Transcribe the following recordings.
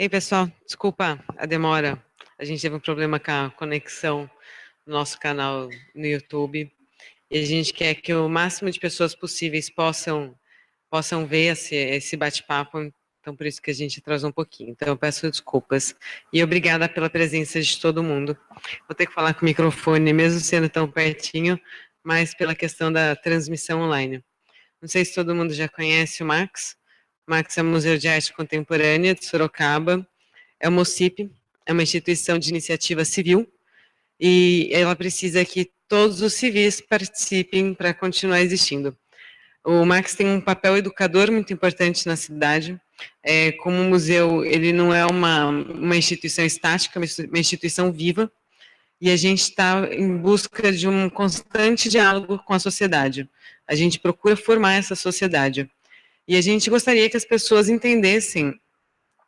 Ei, pessoal, desculpa a demora. A gente teve um problema com a conexão no nosso canal no YouTube e a gente quer que o máximo de pessoas possíveis possam ver esse bate-papo, então por isso que a gente atrasou um pouquinho. Então eu peço desculpas e obrigada pela presença de todo mundo. Vou ter que falar com o microfone, mesmo sendo tão pertinho, mas pela questão da transmissão online. Não sei se todo mundo já conhece o Max. O Max é o Museu de Arte Contemporânea de Sorocaba. É uma OCIP, é uma instituição de iniciativa civil, e ela precisa que todos os civis participem para continuar existindo. O Max tem um papel educador muito importante na cidade. Como museu, ele não é uma instituição estática, uma instituição viva, e a gente está em busca de um constante diálogo com a sociedade. A gente procura formar essa sociedade. E a gente gostaria que as pessoas entendessem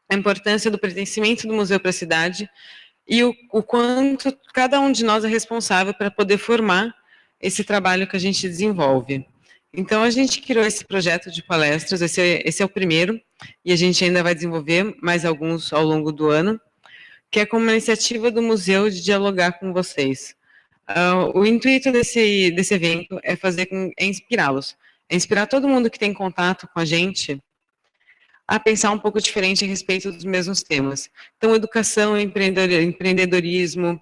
a importância do pertencimento do museu para a cidade e o quanto cada um de nós é responsável para poder formar esse trabalho que a gente desenvolve. Então, a gente criou esse projeto de palestras, esse é o primeiro, e a gente ainda vai desenvolver mais alguns ao longo do ano, que é como uma iniciativa do museu de dialogar com vocês. O intuito desse evento é inspirá-los, é inspirar todo mundo que tem contato com a gente a pensar um pouco diferente a respeito dos mesmos temas. Então, educação, empreendedorismo,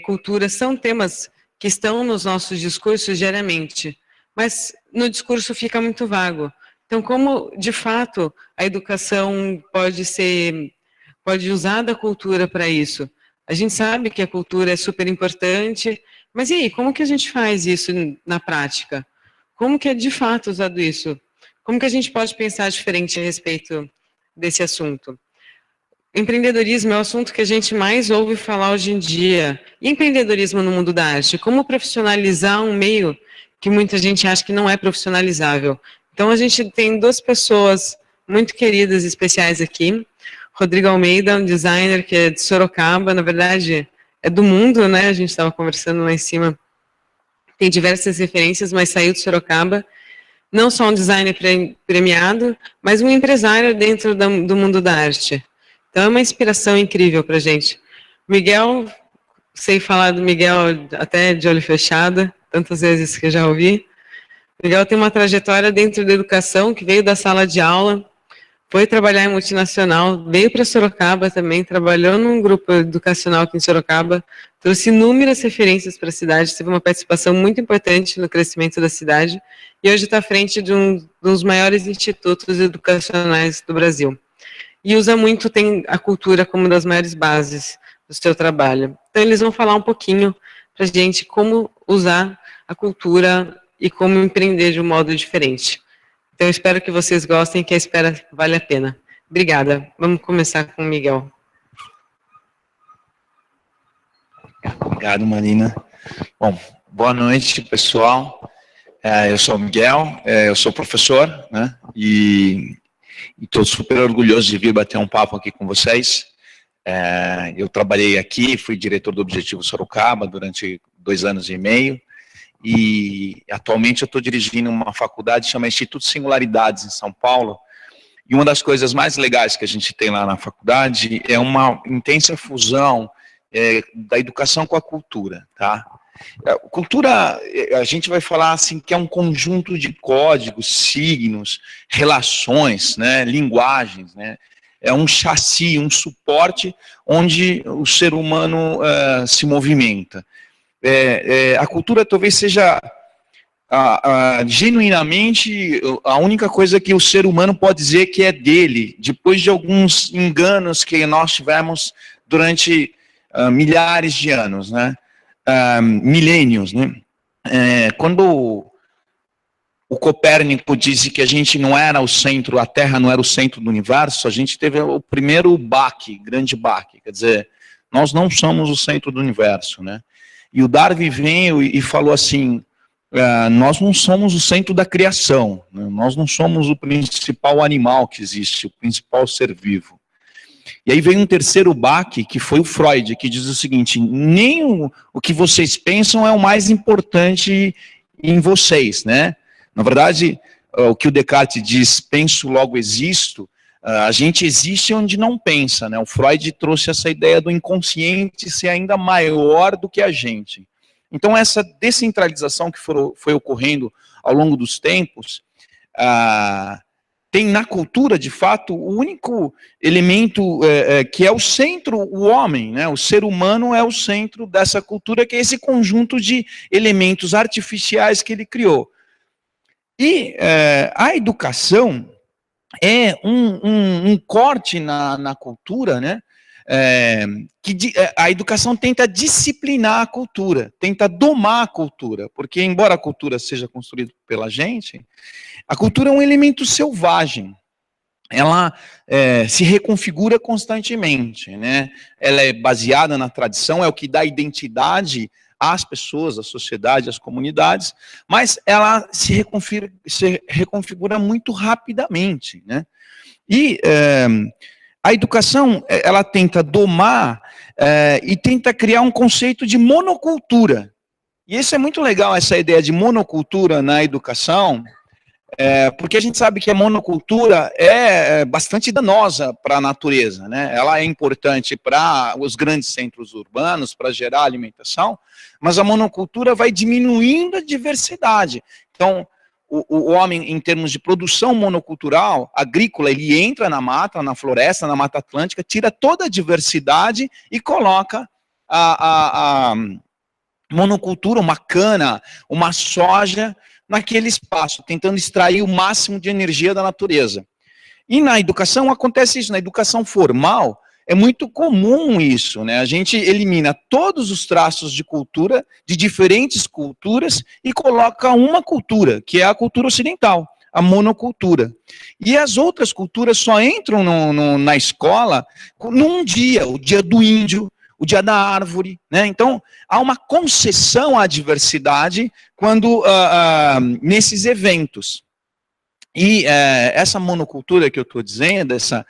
cultura, são temas que estão nos nossos discursos diariamente, mas no discurso fica muito vago. Então, como, de fato, a educação pode usar da cultura para isso? A gente sabe que a cultura é super importante, mas e aí, como que a gente faz isso na prática? Como que é, de fato, usado isso? Como que a gente pode pensar diferente a respeito desse assunto? Empreendedorismo é o assunto que a gente mais ouve falar hoje em dia. E empreendedorismo no mundo da arte? Como profissionalizar um meio que muita gente acha que não é profissionalizável? Então, a gente tem duas pessoas muito queridas e especiais aqui. Rodrigo Almeida, um designer que é de Sorocaba, na verdade, é do mundo, né? A gente estava conversando lá em cima. Tem diversas referências, mas saiu de Sorocaba. Não só um designer premiado, mas um empresário dentro do mundo da arte. Então é uma inspiração incrível para a gente. Miguel, sei falar do Miguel até de olho fechado, tantas vezes que eu já ouvi. Miguel tem uma trajetória dentro da educação, que veio da sala de aula, foi trabalhar em multinacional, veio para Sorocaba também, trabalhou num grupo educacional aqui em Sorocaba, trouxe inúmeras referências para a cidade, teve uma participação muito importante no crescimento da cidade, e hoje está à frente de um dos maiores institutos educacionais do Brasil. E usa muito, tem a cultura como uma das maiores bases do seu trabalho. Então, eles vão falar um pouquinho para a gente como usar a cultura e como empreender de um modo diferente. Então, eu espero que vocês gostem, que a espera vale a pena. Obrigada. Vamos começar com o Miguel. Obrigado, Marina. Bom, boa noite, pessoal. Eu sou o Miguel, eu sou professor, né? E estou super orgulhoso de vir bater um papo aqui com vocês. Eu trabalhei aqui, fui diretor do Objetivo Sorocaba durante 2 anos e meio. E atualmente eu estou dirigindo uma faculdade que chama Instituto Singularidades em São Paulo, e uma das coisas mais legais que a gente tem lá na faculdade é uma intensa fusão da educação com a cultura, tá? A cultura, a gente vai falar assim que é um conjunto de códigos, signos, relações, né, linguagens, né? É um chassi, um suporte onde o ser humano se movimenta. A cultura talvez seja genuinamente a única coisa que o ser humano pode dizer que é dele, depois de alguns enganos que nós tivemos durante milhares de anos, né? Milênios, né? Quando o Copérnico disse que a gente não era o centro, a Terra não era o centro do universo, a gente teve o primeiro baque, grande baque, quer dizer, nós não somos o centro do universo, né? E o Darwin veio e falou assim, nós não somos o centro da criação, né? Nós não somos o principal animal que existe, o principal ser vivo. E aí veio um terceiro baque, que foi o Freud, que diz o seguinte, nem o que vocês pensam é o mais importante em vocês, né? Na verdade, o que o Descartes diz, penso, logo existo, A gente existe onde não pensa, né? O Freud trouxe essa ideia do inconsciente ser ainda maior do que a gente. Então, essa descentralização que foi ocorrendo ao longo dos tempos, tem na cultura, de fato, o único elemento que é o centro, o homem, né? O ser humano é o centro dessa cultura, que é esse conjunto de elementos artificiais que ele criou. E a educação é um corte na cultura, né? A educação tenta disciplinar a cultura, tenta domar a cultura, porque embora a cultura seja construída pela gente, a cultura é um elemento selvagem. Ela se reconfigura constantemente, né? Ela é baseada na tradição, é o que dá identidade às pessoas, à sociedade, às comunidades, mas ela se reconfigura muito rapidamente, né? E a educação, ela tenta domar e tenta criar um conceito de monocultura. E isso é muito legal, essa ideia de monocultura na educação, porque a gente sabe que a monocultura é bastante danosa para a natureza, né? Ela é importante para os grandes centros urbanos, para gerar alimentação, mas a monocultura vai diminuindo a diversidade. Então, o homem, em termos de produção monocultural, agrícola, ele entra na mata, na floresta, na Mata Atlântica, tira toda a diversidade e coloca a monocultura, uma cana, uma soja, naquele espaço, tentando extrair o máximo de energia da natureza. E na educação acontece isso, na educação formal é muito comum isso, né? A gente elimina todos os traços de cultura, de diferentes culturas, e coloca uma cultura, que é a cultura ocidental, a monocultura. E as outras culturas só entram na escola num dia, o dia do índio, o dia da árvore, né? Então, há uma concessão à diversidade quando nesses eventos. E essa monocultura que eu estou dizendo, essa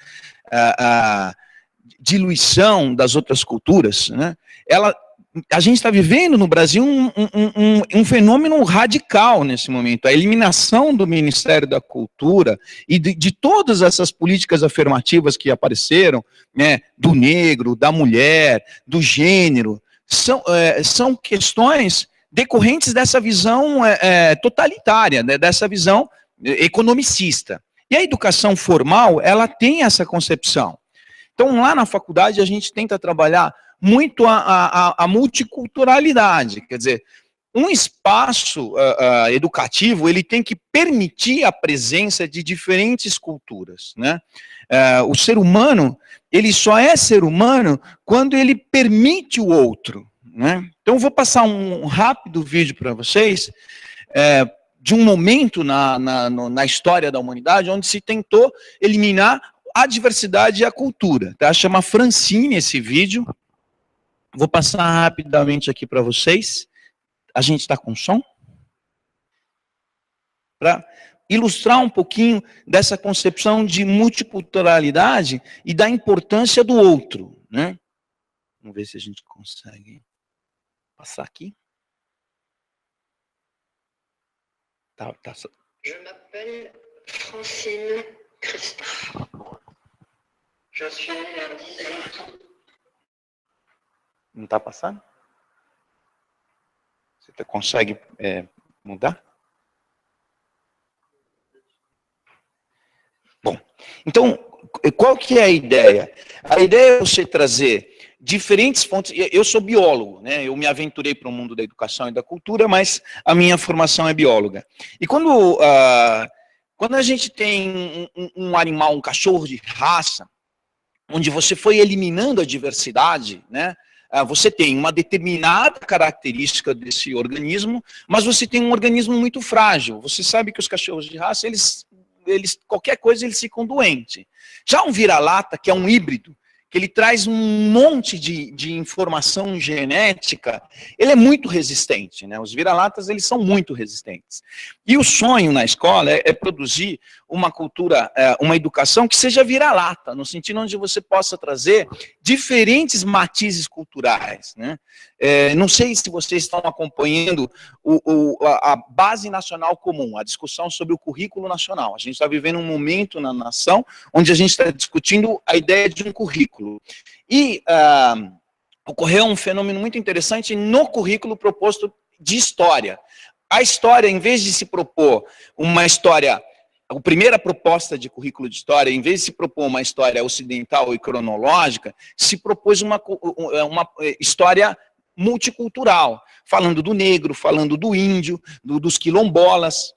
diluição das outras culturas, né? A gente está vivendo no Brasil um fenômeno radical nesse momento, a eliminação do Ministério da Cultura e de todas essas políticas afirmativas que apareceram, né, do negro, da mulher, do gênero, são questões decorrentes dessa visão totalitária, né, dessa visão economicista. E a educação formal, ela tem essa concepção. Então, lá na faculdade, a gente tenta trabalhar muito a multiculturalidade, quer dizer, um espaço educativo, ele tem que permitir a presença de diferentes culturas, né? O ser humano, ele só é ser humano quando ele permite o outro, né? Então, eu vou passar um rápido vídeo para vocês, de um momento na história da humanidade, onde se tentou eliminar a diversidade e a cultura, tá? Chama Francine esse vídeo. Vou passar rapidamente aqui para vocês. A gente está com som? Para ilustrar um pouquinho dessa concepção de multiculturalidade e da importância do outro, né? Vamos ver se a gente consegue passar aqui. Tá. Je m'appelle Francine Christophe. Je suis née à 18 ans. Não está passando? Você consegue mudar? Bom, então, qual que é a ideia? A ideia é você trazer diferentes fontes. Eu sou biólogo, né? Eu me aventurei para o mundo da educação e da cultura, mas a minha formação é bióloga. E quando a gente tem um animal, um cachorro de raça, onde você foi eliminando a diversidade, né? Você tem uma determinada característica desse organismo, mas você tem um organismo muito frágil. Você sabe que os cachorros de raça, eles qualquer coisa, eles ficam doentes. Já um vira-lata, que é um híbrido, que ele traz um monte de informação genética, ele é muito resistente, né? Os vira-latas, eles são muito resistentes. E o sonho na escola é produzir uma cultura, uma educação que seja vira-lata, no sentido onde você possa trazer diferentes matizes culturais, né? Não sei se vocês estão acompanhando a Base Nacional Comum, a discussão sobre o currículo nacional. A gente está vivendo um momento na nação onde a gente está discutindo a ideia de um currículo. E ocorreu um fenômeno muito interessante no currículo proposto de história. A história, em vez de se propor uma história, a primeira proposta de currículo de história, em vez de se propor uma história ocidental e cronológica, se propôs uma história multicultural, falando do negro, falando do índio, dos quilombolas,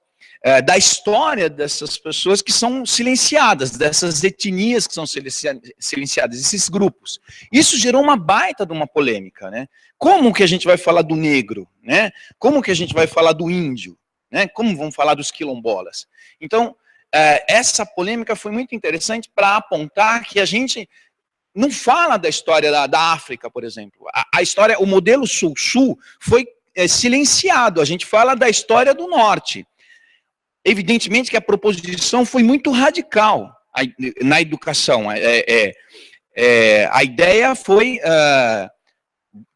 da história dessas pessoas que são silenciadas, dessas etnias que são silenciadas, esses grupos. Isso gerou uma baita de uma polêmica, né? Como que a gente vai falar do negro, né? Como que a gente vai falar do índio, né? Como vamos falar dos quilombolas? Então, essa polêmica foi muito interessante para apontar que a gente não fala da história da África, por exemplo. A história, o modelo Sul-Sul foi silenciado. A gente fala da história do Norte. Evidentemente que a proposição foi muito radical na educação. A ideia foi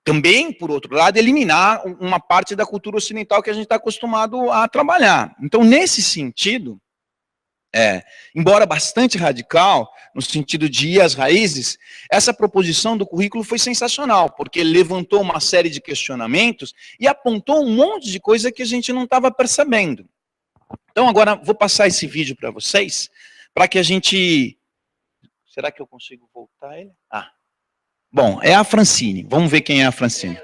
também, por outro lado, eliminar uma parte da cultura ocidental que a gente está acostumado a trabalhar. Então, nesse sentido, embora bastante radical, no sentido de ir às raízes, essa proposição do currículo foi sensacional, porque levantou uma série de questionamentos e apontou um monte de coisa que a gente não estava percebendo. Então, agora, vou passar esse vídeo para vocês, para que a gente... Será que eu consigo voltar ele? Bom, é a Francine. Vamos ver quem é a Francine.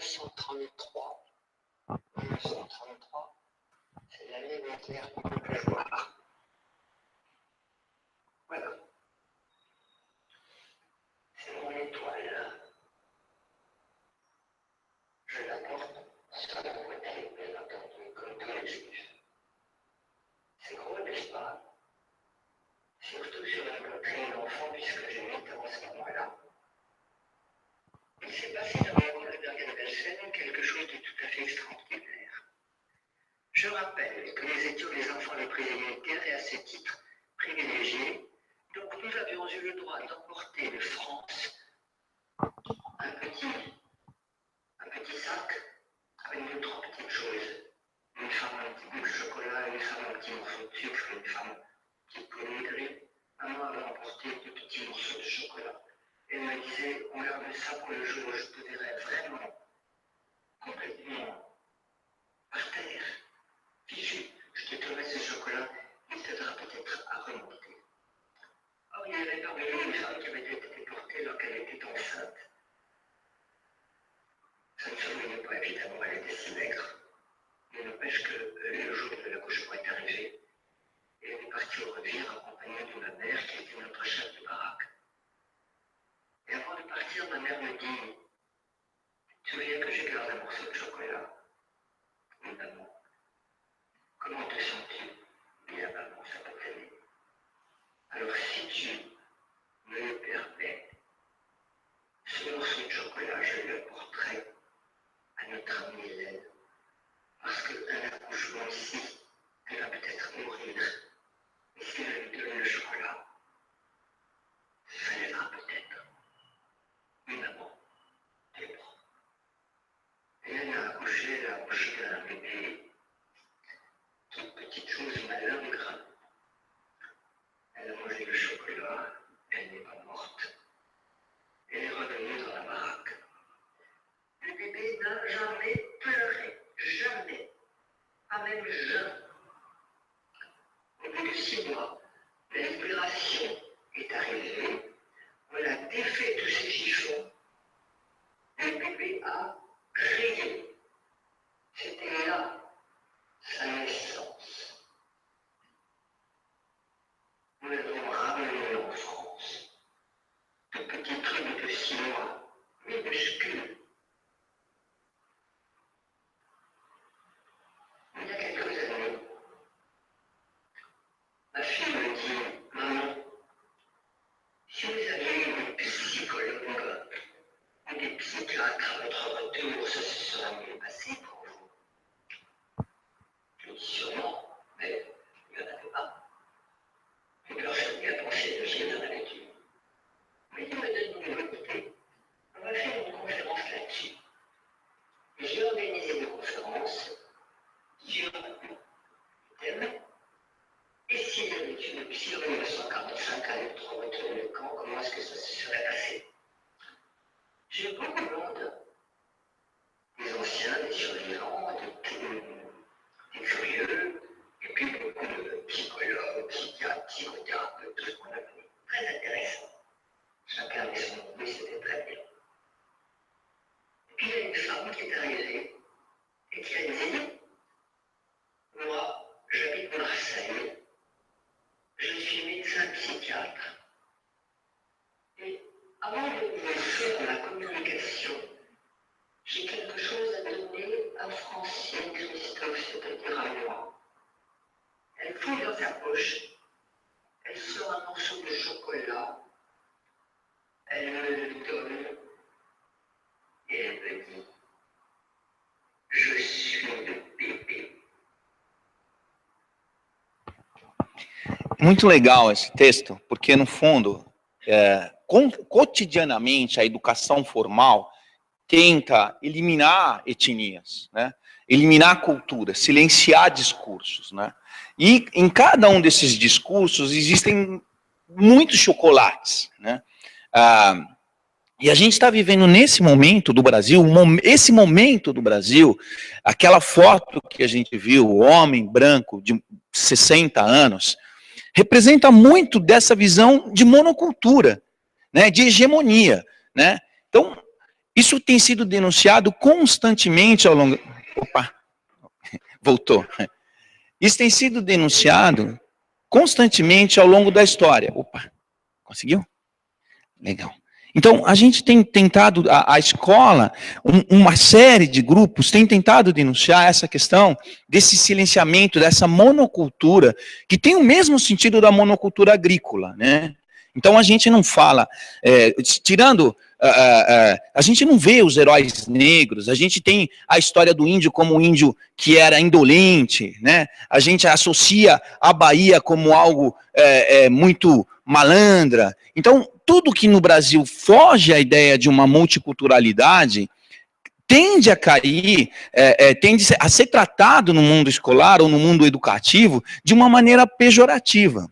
C'est gros, n'est-ce pas? Surtout sur la poitrine d'enfant, puisque j'ai 8 ans à ce moment-là. Il s'est passé dans l'école de Bergen-Belsen quelque chose de tout à fait extraordinaire. Je rappelle que nous étions les enfants des privilégiés et à ce titre privilégiés, donc nous avions eu le droit d'emporter de France un petit sac avec 2-3 petites choses. Une femme un petit bout de chocolat, une femme un petit morceau de sucre, une femme un petit peu maigrie. Maman avait emporté 2 petits morceaux de chocolat. Elle me disait, on garde ça pour le jour où je te verrai vraiment complètement par terre. Fichu, je te donnerai ce chocolat, il t'aidera peut-être à remonter. Or, il y avait parmi nous une femme qui avait été portée lorsqu'elle était enceinte. Ça ne se voyait pas évidemment, elle était si maigre. Mais n'empêche que le jour de l'accouchement est arrivé, et elle est partie au refuge accompagnée de ma mère qui était notre chef de baraque. Et avant de partir, ma mère me dit, tu veux dire que j'ai gardé un morceau de chocolat? Oui, maman. Comment te sens-tu? Bien, maman, ça va t'aider. Alors si tu me le permets, ce morceau de chocolat, je le porterai à notre amie Hélène. Parce qu'un accouchement ici, elle va peut-être mourir. Et si elle lui donne le chocolat, ça l'aidera peut-être. Oui, maman, t'es bon. Elle a accouché, elle a accouché d'un bébé. Toute petite chose malingre. Elle a mangé le chocolat, elle n'est pas morte. vaincre votre retour, ce sera mieux passé pour vous. Je dis sûrement, mais il n'y en avait pas. Et personne n'y a pensé de suite dans la nature. Mais il me donne une bonne idée. On va faire une conférence là-dessus. J'ai organisé une conférence sur le thème. Et s'il y avait une option 1945 à notre retour de camp, comment est-ce que ça se serait passé? J'ai beaucoup de monde, des anciens, des survivants, des curieux, et puis beaucoup de psychologues, psychiatres, psychothérapeutes, tout ce qu'on a vu. Très intéressant. Chacun avait son goût, c'était très bien. Et puis il y a une femme qui est arrivée et qui a dit, moi, j'habite Marseille, je suis médecin psychiatre. Et avant de me faire la communication, j'ai quelque chose à donner à Francine Christophe, c'est-à-dire à moi. Elle fouille dans sa poche, elle sort un morceau de chocolat, elle me le donne et elle me dit, je suis le bébé. Muito legal esse texto, porque no fundo, cotidianamente a educação formal tenta eliminar etnias, né? Eliminar culturas, silenciar discursos, né? E em cada um desses discursos existem muitos chocolates, né? E a gente está vivendo nesse momento do Brasil, esse momento do Brasil, aquela foto que a gente viu, o homem branco de 60 anos, representa muito dessa visão de monocultura, né, de hegemonia, né? Então, isso tem sido denunciado constantemente ao longo... Opa, voltou. Isso tem sido denunciado constantemente ao longo da história. Opa, conseguiu? Legal. Então, a gente tem tentado, a escola, uma série de grupos tem tentado denunciar essa questão desse silenciamento, dessa monocultura, que tem o mesmo sentido da monocultura agrícola, né? Então, a gente não fala, a gente não vê os heróis negros, a gente tem a história do índio como um índio que era indolente, né? A gente associa a Bahia como algo muito malandra. Então, tudo que no Brasil foge à ideia de uma multiculturalidade tende a cair, tende a ser tratado no mundo escolar ou no mundo educativo de uma maneira pejorativa.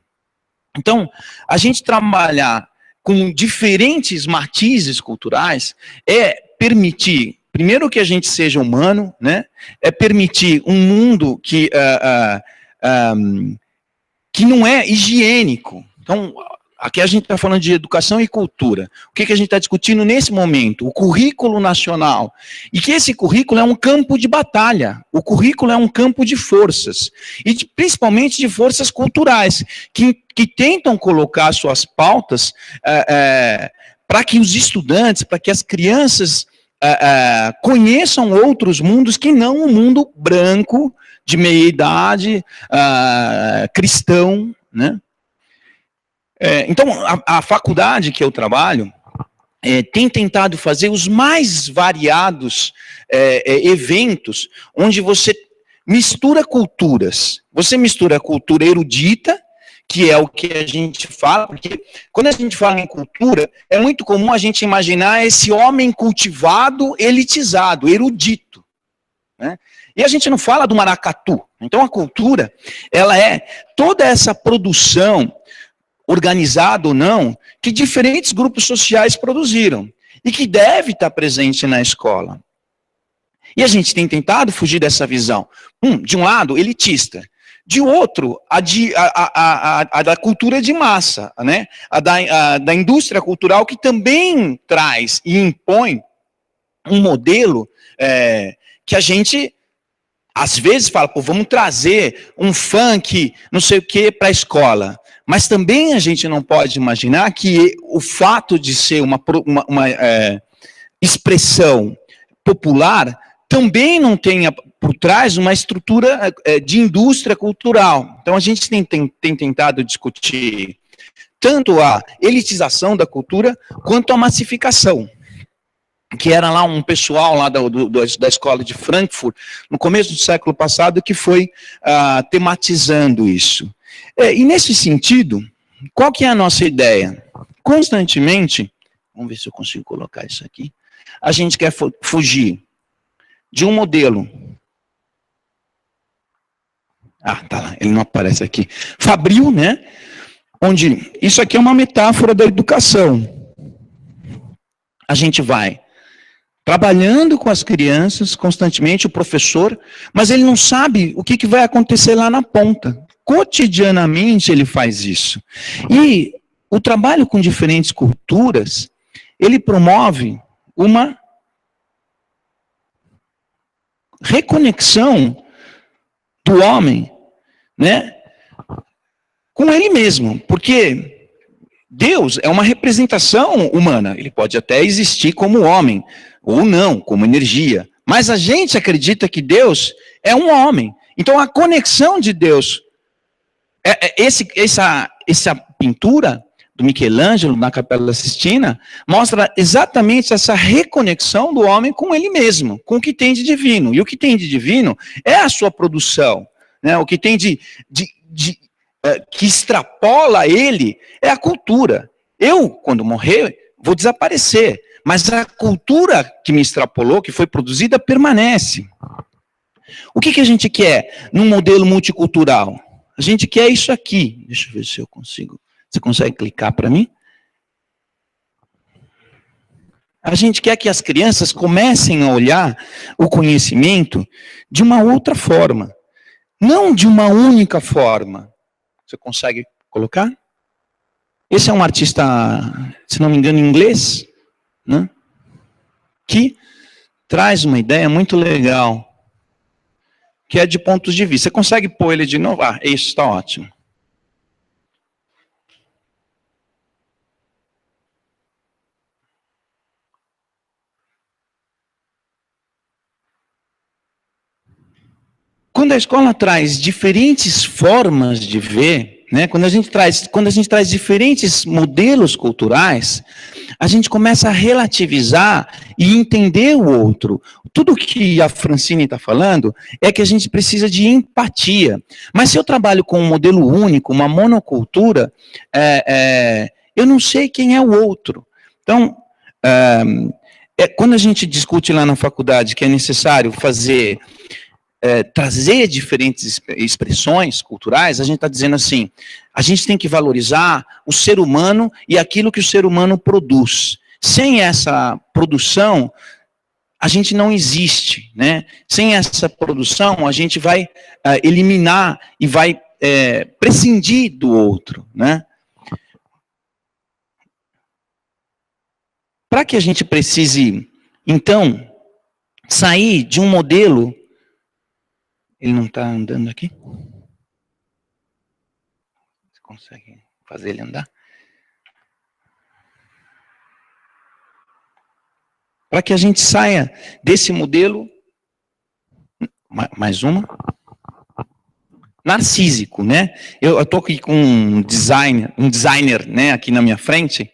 Então, a gente trabalhar com diferentes matizes culturais é permitir, primeiro, que a gente seja humano, né? É permitir um mundo que não é higiênico. Então, aqui a gente está falando de educação e cultura. O que a gente está discutindo nesse momento? O currículo nacional. E que esse currículo é um campo de batalha. O currículo é um campo de forças. E principalmente de forças culturais, que tentam colocar suas pautas para que os estudantes, para que as crianças conheçam outros mundos que não o mundo branco, de meia-idade, cristão, né? Então, a faculdade que eu trabalho tem tentado fazer os mais variados eventos onde você mistura culturas. Você mistura a cultura erudita, que é o que a gente fala, porque quando a gente fala em cultura, é muito comum a gente imaginar esse homem cultivado, elitizado, erudito, né? E a gente não fala do maracatu. Então, a cultura, ela é toda essa produção, organizado ou não, que diferentes grupos sociais produziram, e que deve estar presente na escola. E a gente tem tentado fugir dessa visão. De um lado, elitista. De outro, a da cultura de massa, né? A da indústria cultural, que também traz e impõe um modelo que a gente, às vezes, fala, pô, vamos trazer um funk, não sei o que, para a escola. Mas também a gente não pode imaginar que o fato de ser uma expressão popular também não tenha por trás uma estrutura de indústria cultural. Então a gente tem tentado discutir tanto a elitização da cultura quanto a massificação. que era lá um pessoal lá da escola de Frankfurt, no começo do século passado, que foi tematizando isso. E nesse sentido, qual que é a nossa ideia? Constantemente, vamos ver se eu consigo colocar isso aqui, a gente quer fugir de um modelo. Tá lá, ele não aparece aqui. Fabril, né? Onde isso aqui é uma metáfora da educação. A gente vai trabalhando com as crianças constantemente, o professor, mas ele não sabe o que vai acontecer lá na ponta. Cotidianamente ele faz isso. E o trabalho com diferentes culturas, ele promove uma reconexão do homem, né, com ele mesmo, porque Deus é uma representação humana, ele pode até existir como homem, ou não, como energia, mas a gente acredita que Deus é um homem, então a conexão de Deus, essa pintura do Michelangelo na Capela Sistina, mostra exatamente essa reconexão do homem com ele mesmo, com o que tem de divino. E o que tem de divino é a sua produção, né? O que tem que extrapola ele é a cultura. Eu, quando morrer, vou desaparecer, mas a cultura que me extrapolou, que foi produzida, permanece. O que a gente quer num modelo multicultural? A gente quer isso aqui. Deixa eu ver se eu consigo. Você consegue clicar para mim? A gente quer que as crianças comecem a olhar o conhecimento de uma outra forma. Não de uma única forma. Você consegue colocar? Esse é um artista, se não me engano, inglês, né? Que traz uma ideia muito legal, que é de pontos de vista. Você consegue pôr ele de novo? Isso está ótimo. Quando a escola traz diferentes formas de ver, né, quando a gente traz diferentes modelos culturais, a gente começa a relativizar e entender o outro. Tudo que a Francine está falando é que a gente precisa de empatia. Mas se eu trabalho com um modelo único, uma monocultura, eu não sei quem é o outro. Então, quando a gente discute lá na faculdade que é necessário trazer diferentes expressões culturais, a gente está dizendo assim, a gente tem que valorizar o ser humano e aquilo que o ser humano produz. Sem essa produção, a gente não existe, né? Sem essa produção, a gente vai eliminar e vai prescindir do outro, né? Para que a gente precise, então, sair de um modelo. Ele não está andando aqui? Você consegue fazer ele andar? Para que a gente saia desse modelo, mais uma, narcísico, né? Eu estou aqui com um designer, né, aqui na minha frente,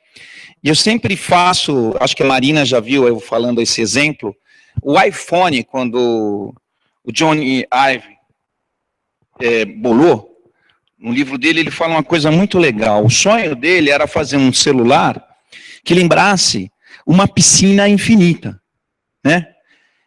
e eu sempre faço, acho que a Marina já viu eu falando esse exemplo, o iPhone, quando o Johnny Ive bolou, no livro dele ele fala uma coisa muito legal. O sonho dele era fazer um celular que lembrasse uma piscina infinita, né?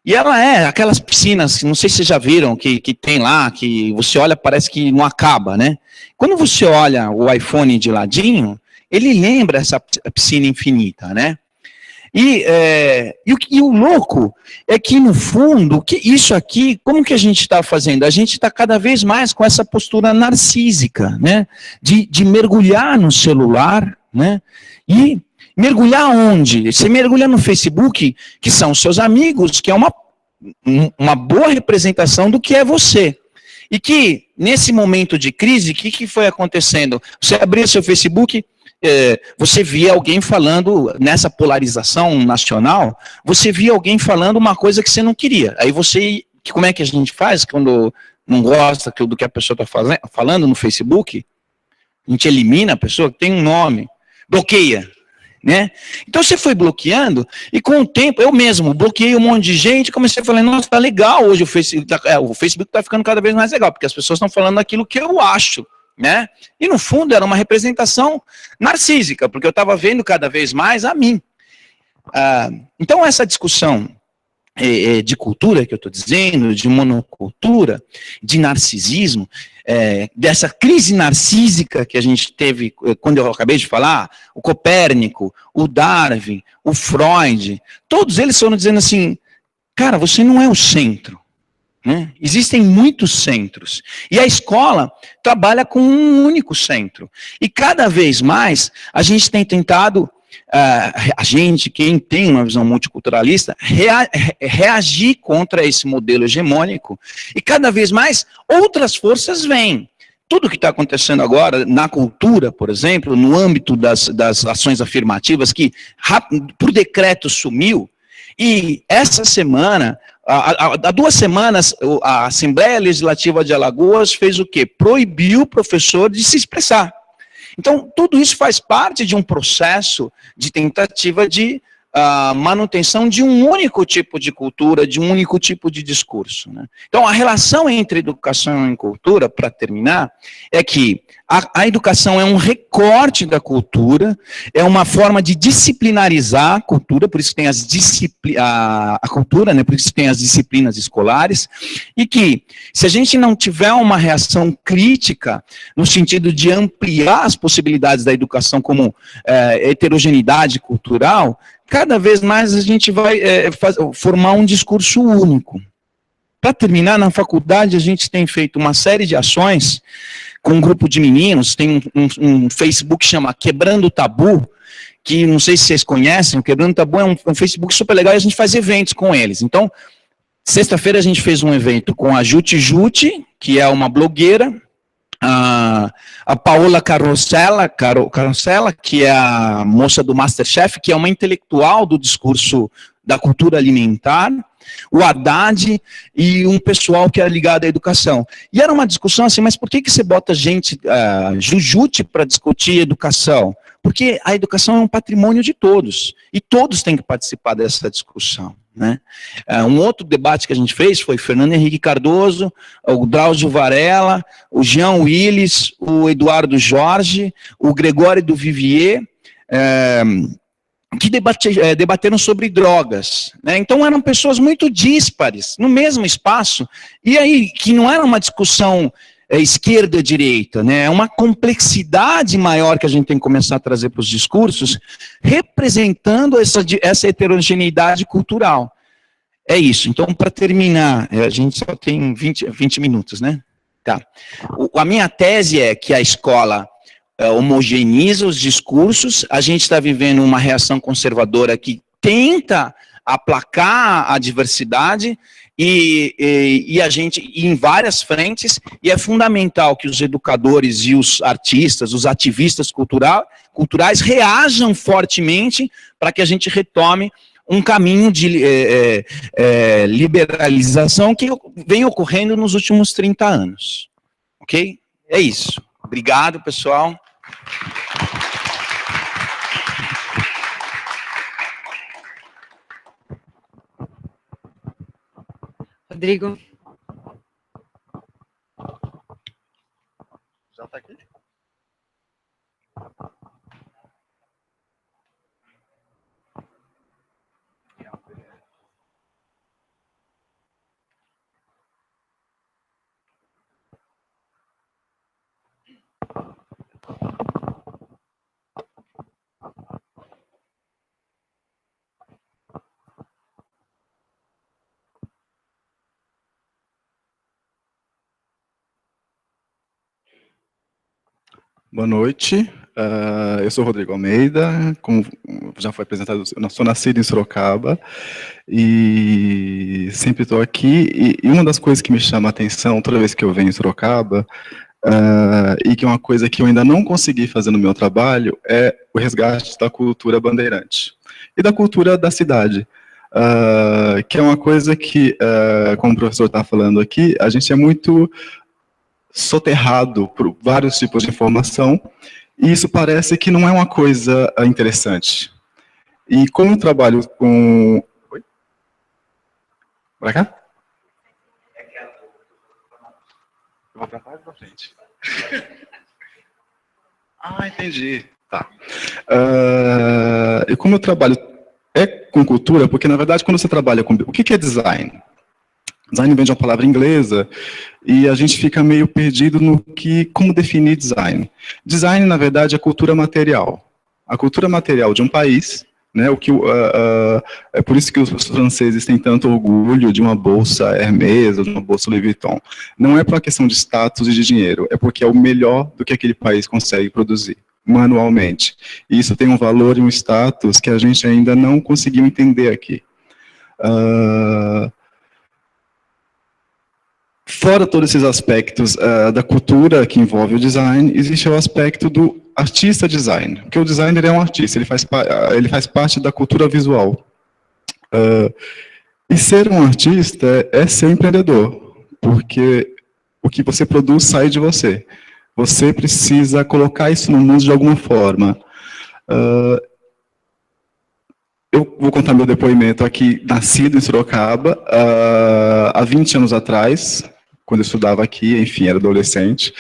E ela aquelas piscinas, não sei se vocês já viram, que tem lá, que você olha, parece que não acaba, né? Quando você olha o iPhone de ladinho, ele lembra essa piscina infinita, né? E o louco é que, no fundo, isso aqui, como que a gente está fazendo? A gente está cada vez mais com essa postura narcísica, né? De mergulhar no celular, né? E mergulhar onde? Você mergulha no Facebook, que são seus amigos, que é uma boa representação do que é você. E que, nesse momento de crise, o que foi acontecendo? Você abria seu Facebook, você via alguém falando, nessa polarização nacional, você via alguém falando uma coisa que você não queria. Aí como é que a gente faz quando não gosta do que a pessoa está falando no Facebook? A gente elimina a pessoa, tem um nome, bloqueia. né? Então você foi bloqueando, e com o tempo, eu mesmo bloqueei um monte de gente, comecei a falar, nossa, tá legal hoje o Facebook tá ficando cada vez mais legal, porque as pessoas estão falando aquilo que eu acho, né? E no fundo era uma representação narcísica, porque eu estava vendo cada vez mais a mim. Então essa discussão de cultura que eu estou dizendo, de monocultura, de narcisismo, dessa crise narcísica que a gente teve, quando eu acabei de falar, o Copérnico, o Darwin, o Freud, todos eles foram dizendo assim, cara, você não é o centro, né? Existem muitos centros, e a escola trabalha com um único centro, e cada vez mais a gente tem tentado, quem tem uma visão multiculturalista, reagir contra esse modelo hegemônico, e cada vez mais outras forças vêm. Tudo que está acontecendo agora na cultura, por exemplo, no âmbito das ações afirmativas, que por decreto sumiu, e essa semana, há 2 semanas, a Assembleia Legislativa de Alagoas fez o quê? Proibiu o professor de se expressar. Então, tudo isso faz parte de um processo de tentativa de manutenção de um único tipo de cultura, de um único tipo de discurso, né? Então, a relação entre educação e cultura, para terminar, é que a educação é um recorte da cultura, é uma forma de disciplinarizar a cultura, por isso tem a cultura, né? Por isso tem as disciplinas escolares, e que, se a gente não tiver uma reação crítica, no sentido de ampliar as possibilidades da educação como heterogeneidade cultural, cada vez mais a gente vai formar um discurso único. Para terminar, na faculdade a gente tem feito uma série de ações com um grupo de meninos, tem um Facebook que chama Quebrando o Tabu, que não sei se vocês conhecem, o Quebrando o Tabu é um Facebook super legal e a gente faz eventos com eles. Então, sexta-feira a gente fez um evento com a Juti Juti, que é uma blogueira, a Paola Carosella, que é a moça do Masterchef, que é uma intelectual do discurso da cultura alimentar, o Haddad e um pessoal que é ligado à educação. E era uma discussão assim, mas por que você bota gente, Jujute, para discutir educação? Porque a educação é um patrimônio de todos, e todos têm que participar dessa discussão, né? Um outro debate que a gente fez foi Fernando Henrique Cardoso, o Drauzio Varela, o Jean Willis, o Eduardo Jorge, o Gregório do Vivier, que debateram sobre drogas, né? Então eram pessoas muito díspares, no mesmo espaço, e aí que não era uma discussão esquerda-direita, né? É uma complexidade maior que a gente tem que começar a trazer para os discursos, representando essa heterogeneidade cultural. É isso. Então, para terminar, a gente só tem 20 minutos, né? Tá. A minha tese é que a escola homogeneiza os discursos, a gente está vivendo uma reação conservadora que tenta aplacar a diversidade, e a gente, em várias frentes, e é fundamental que os educadores e os artistas, os ativistas culturais reajam fortemente para que a gente retome um caminho de liberalização que vem ocorrendo nos últimos 30 anos. Ok? É isso. Obrigado, pessoal. Rodrigo. Já está aqui? Boa noite, eu sou Rodrigo Almeida, como já foi apresentado, eu sou nascido em Sorocaba e sempre estou aqui, e uma das coisas que me chama a atenção toda vez que eu venho em Sorocaba, e que é uma coisa que eu ainda não consegui fazer no meu trabalho, é o resgate da cultura bandeirante e da cultura da cidade. Que é uma coisa que, como o professor está falando aqui, a gente é muito soterrado por vários tipos de informação E isso parece que não é uma coisa interessante. E como eu trabalho com... Oi? Pra cá? Eu vou pra trás ou pra frente? Ah, entendi. Tá. E como eu trabalho com cultura, porque, na verdade, quando você trabalha com... O que é design? Design vem de uma palavra inglesa e a gente fica meio perdido no que, como definir design. Design, na verdade, é cultura material. A cultura material de um país, né, é por isso que os franceses têm tanto orgulho de uma bolsa Hermès ou de uma bolsa Louis Vuitton. Não é por uma questão de status e de dinheiro, é porque é o melhor do que aquele país consegue produzir, manualmente. E isso tem um valor e um status que a gente ainda não conseguiu entender aqui. Fora todos esses aspectos da cultura que envolve o design, existe o aspecto do artista design, porque o designer é um artista, ele faz parte da cultura visual. E ser um artista é ser um empreendedor, porque o que você produz sai de você. Você precisa colocar isso no mundo de alguma forma. Eu vou contar meu depoimento aqui, nascido em Sorocaba, há 20 anos atrás, quando eu estudava aqui, enfim, era adolescente,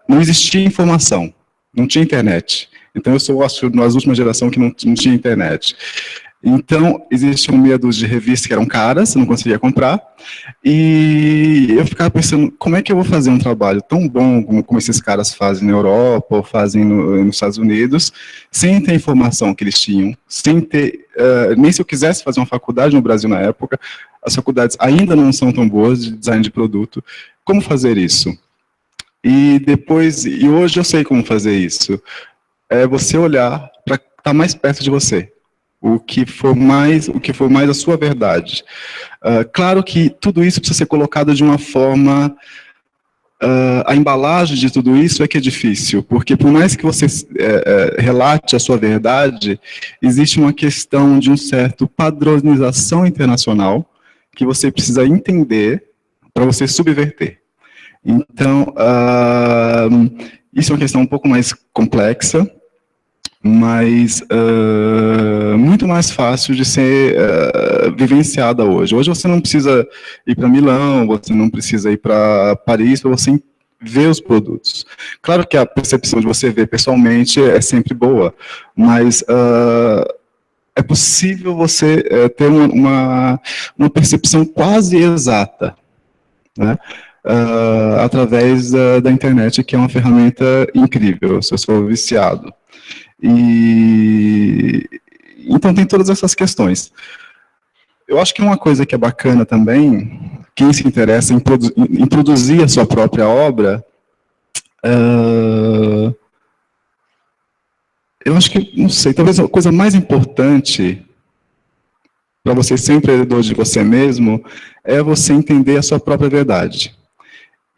não existia informação, não tinha internet. Então, eu sou, acho, das últimas gerações que não tinha internet. Então, existiam meia dúzia de revistas que eram caras, eu não conseguia comprar, e eu ficava pensando, como é que eu vou fazer um trabalho tão bom como esses caras fazem na Europa, ou fazem nos Estados Unidos, sem ter a informação que eles tinham, sem ter, nem se eu quisesse fazer uma faculdade no Brasil na época, as faculdades ainda não são tão boas de design de produto, como fazer isso? E hoje eu sei como fazer isso, é você olhar para estar mais perto de você. O que for mais a sua verdade. Claro que tudo isso precisa ser colocado de uma forma... a embalagem de tudo isso é que é difícil, porque por mais que você relate a sua verdade, existe uma questão de um certo padronização internacional que você precisa entender para você subverter. Então, isso é uma questão um pouco mais complexa, mas muito mais fácil de ser vivenciada hoje. Hoje você não precisa ir para Milão, você não precisa ir para Paris para você ver os produtos. Claro que a percepção de você ver pessoalmente é sempre boa, mas é possível você ter uma percepção quase exata, né? Através da internet, que é uma ferramenta incrível, se eu sou viciado. Então tem todas essas questões. Eu acho que uma coisa que é bacana também, quem se interessa em produzir a sua própria obra, eu acho que, não sei, talvez a coisa mais importante para você ser empreendedor de você mesmo é você entender a sua própria verdade.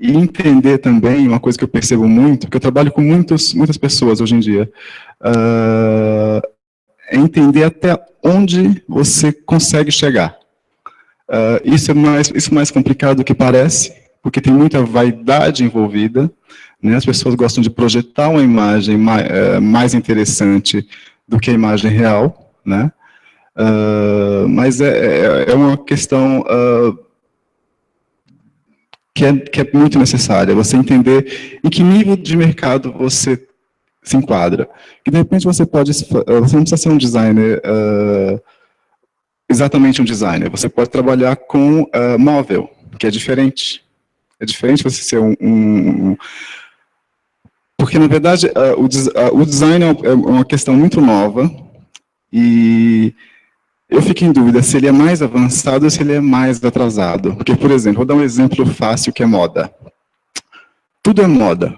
E entender também, uma coisa que eu percebo muito, porque eu trabalho com muitas pessoas hoje em dia, é entender até onde você consegue chegar. Isso é mais complicado do que parece, porque tem muita vaidade envolvida, né? As pessoas gostam de projetar uma imagem mais interessante do que a imagem real, né? Mas é uma questão... que é muito necessária, você entender em que nível de mercado você se enquadra. Que de repente você não precisa ser um designer, exatamente um designer, você pode trabalhar com móvel, que é diferente. É diferente você ser porque, na verdade, o design é uma questão muito nova, e eu fico em dúvida se ele é mais avançado ou se ele é mais atrasado. Porque, por exemplo, vou dar um exemplo fácil que é moda. Tudo é moda.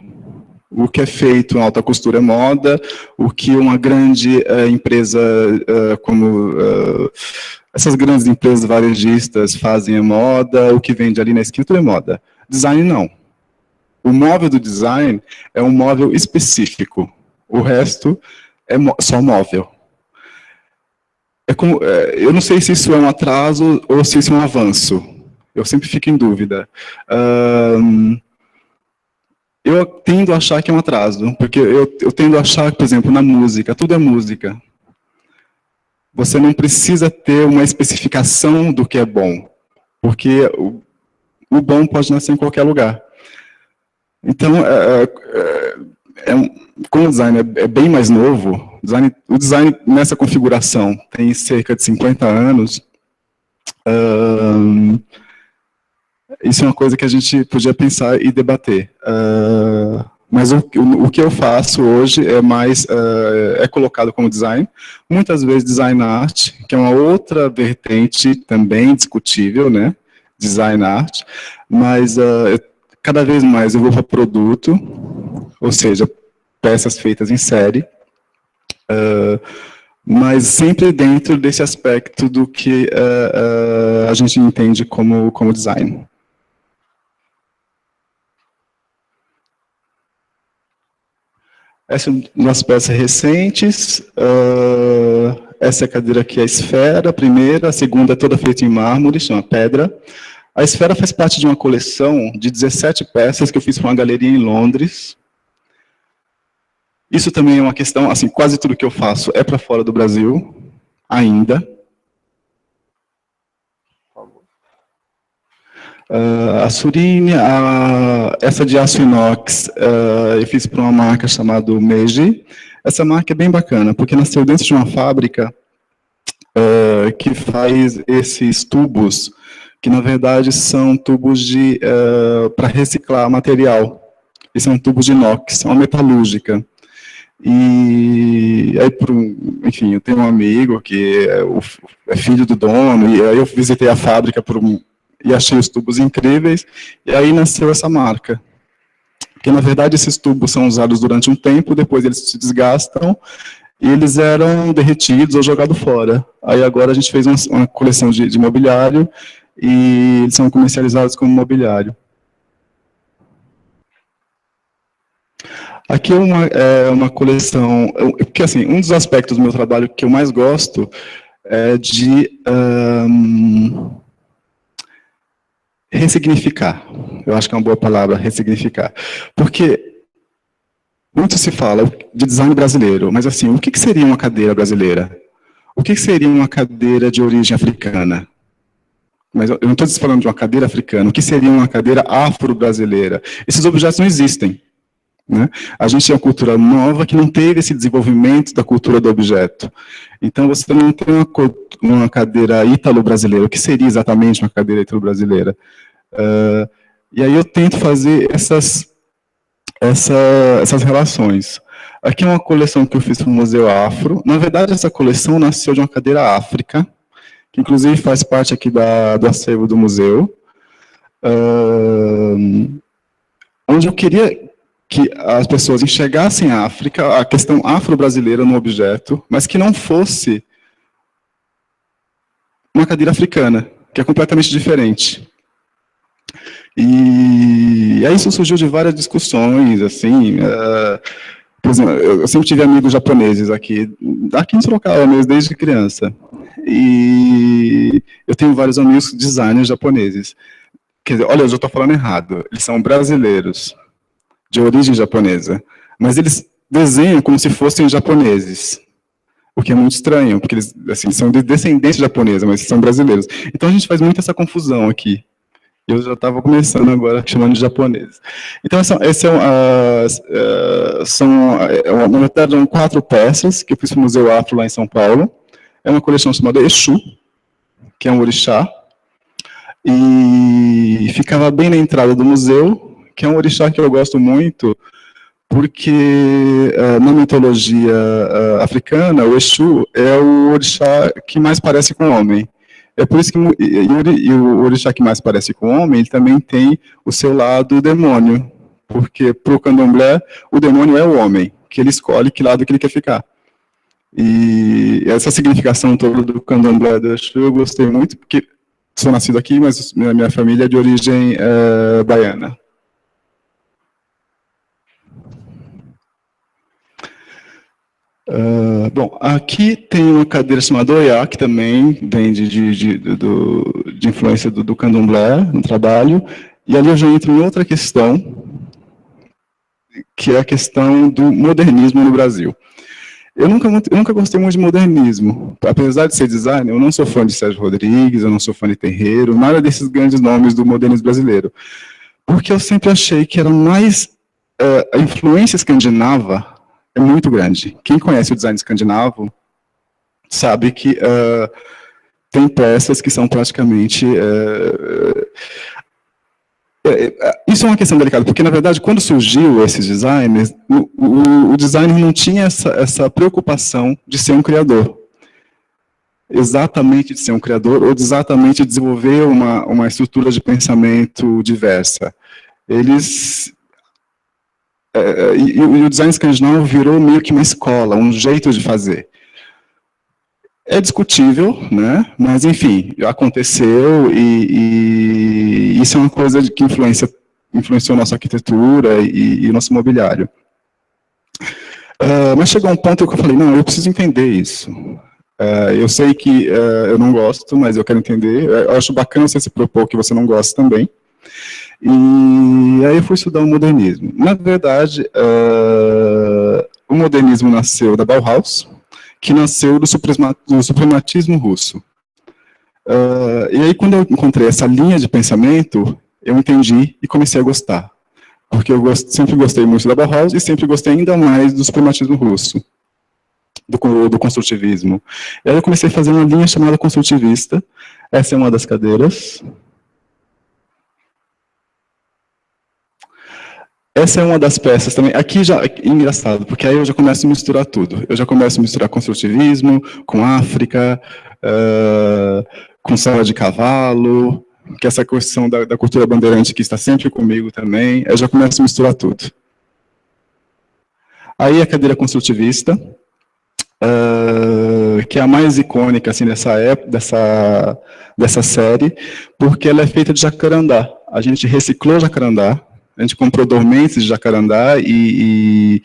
O que é feito em alta costura é moda, o que uma grande empresa como essas grandes empresas varejistas fazem é moda, o que vende ali na esquina tudo é moda. Design não. O móvel do design é um móvel específico. O resto é só móvel. Eu não sei se isso é um atraso ou se isso é um avanço. Eu sempre fico em dúvida. eu tendo a achar que é um atraso, porque eu tendo a achar que, por exemplo, na música, tudo é música. Você não precisa ter uma especificação do que é bom, porque o bom pode nascer em qualquer lugar. Então, como o design é bem mais novo, o design nessa configuração tem cerca de 50 anos, isso é uma coisa que a gente podia pensar e debater. Mas o que eu faço hoje é mais, é colocado como design, muitas vezes design art, que é uma outra vertente também discutível, né? Design art, mas cada vez mais eu vou para produto, ou seja, peças feitas em série, mas sempre dentro desse aspecto do que a gente entende como design. Essas são umas peças recentes. Essa cadeira aqui é a esfera, a primeira, a segunda é toda feita em mármore, chama pedra. A esfera faz parte de uma coleção de 17 peças que eu fiz para uma galeria em Londres. Isso também é uma questão, assim, quase tudo que eu faço é para fora do Brasil, ainda. A Surine, essa de aço inox, eu fiz para uma marca chamada Meiji. Essa marca é bem bacana, porque nasceu dentro de uma fábrica que faz esses tubos, que na verdade são tubos para reciclar material. E são tubos de inox, é uma metalúrgica. E aí, enfim, eu tenho um amigo que é filho do dono, e aí eu visitei a fábrica e achei os tubos incríveis, e aí nasceu essa marca. Porque, na verdade, esses tubos são usados durante um tempo, depois eles se desgastam, e eles eram derretidos ou jogados fora. Aí agora a gente fez uma coleção de mobiliário, e eles são comercializados como mobiliário. Aqui é uma coleção, porque assim, um dos aspectos do meu trabalho que eu mais gosto é de ressignificar. Eu acho que é uma boa palavra, ressignificar. Porque muito se fala de design brasileiro, mas assim, o que seria uma cadeira brasileira? O que seria uma cadeira de origem africana? Mas eu não estou falando de uma cadeira africana. O que seria uma cadeira afro-brasileira? Esses objetos não existem. Né? A gente tem uma cultura nova que não teve esse desenvolvimento da cultura do objeto. Então, você não tem uma cadeira ítalo-brasileira. O que seria exatamente uma cadeira ítalo-brasileira? E aí eu tento fazer essas relações. Aqui é uma coleção que eu fiz para o Museu Afro. Na verdade, essa coleção nasceu de uma cadeira África, que inclusive faz parte aqui do acervo do museu, onde eu queria que as pessoas enxergassem a África, a questão afro-brasileira no objeto, mas que não fosse uma cadeira africana, que é completamente diferente. E aí isso surgiu de várias discussões, assim, por exemplo, eu sempre tive amigos japoneses aqui em Sorocaba mesmo, desde criança. E eu tenho vários amigos designers japoneses. Quer dizer, olha, eu já estou falando errado, eles são brasileiros, de origem japonesa, mas eles desenham como se fossem japoneses, o que é muito estranho, porque eles assim, são de descendência japonesa, mas são brasileiros. Então a gente faz muito essa confusão aqui. Eu já estava começando agora chamando de japoneses. Então na verdade, são 4 peças que eu fiz para o Museu Afro lá em São Paulo. É uma coleção chamada Exu, que é um orixá, e ficava bem na entrada do museu, que é um orixá que eu gosto muito, porque na mitologia africana, o Exu é o orixá que mais parece com o homem. É por isso que o orixá que mais parece com o homem, ele também tem o seu lado demônio, porque para o candomblé, o demônio é o homem, que ele escolhe que lado que ele quer ficar. E essa significação toda do candomblé do Exu eu gostei muito, porque sou nascido aqui, mas minha família é de origem baiana. Bom, aqui tem uma cadeira chamada Oiá, que também vem de influência do candomblé no trabalho, e ali eu já entro em outra questão, que é a questão do modernismo no Brasil. Eu nunca gostei muito de modernismo. Apesar de ser designer, eu não sou fã de Sérgio Rodrigues, eu não sou fã de Terreiro, nada desses grandes nomes do modernismo brasileiro. Porque eu sempre achei que era mais... a influência escandinava é muito grande. Quem conhece o design escandinavo sabe que tem peças que são praticamente... isso é uma questão delicada, porque, na verdade, quando surgiu esses designers, o designer não tinha essa preocupação de ser um criador. Exatamente de ser um criador, ou exatamente de desenvolver uma estrutura de pensamento diversa. Eles... e o design escandinavo virou meio que uma escola, um jeito de fazer. É discutível, né? Mas, enfim, aconteceu e isso é uma coisa que influenciou nossa arquitetura e nosso mobiliário. Mas chegou um ponto que eu falei, não, eu preciso entender isso. Eu sei que eu não gosto, mas eu quero entender. Eu acho bacana você se propor que você não gosta também. E aí eu fui estudar o modernismo. Na verdade, o modernismo nasceu da Bauhaus, que nasceu do suprematismo russo. E aí, quando eu encontrei essa linha de pensamento, eu entendi e comecei a gostar. Porque eu sempre gostei muito da Bauhaus e sempre gostei ainda mais do suprematismo russo, do construtivismo. E aí eu comecei a fazer uma linha chamada construtivista. Essa é uma das cadeiras. Essa é uma das peças também. Aqui já é engraçado, porque aí eu já começo a misturar tudo. Eu já começo a misturar construtivismo com África, com sala de cavalo, que é essa questão da cultura bandeirante que está sempre comigo também. Eu já começo a misturar tudo. Aí a cadeira construtivista, que é a mais icônica assim, dessa série, porque ela é feita de jacarandá. A gente reciclou jacarandá. A gente comprou dormentes de jacarandá e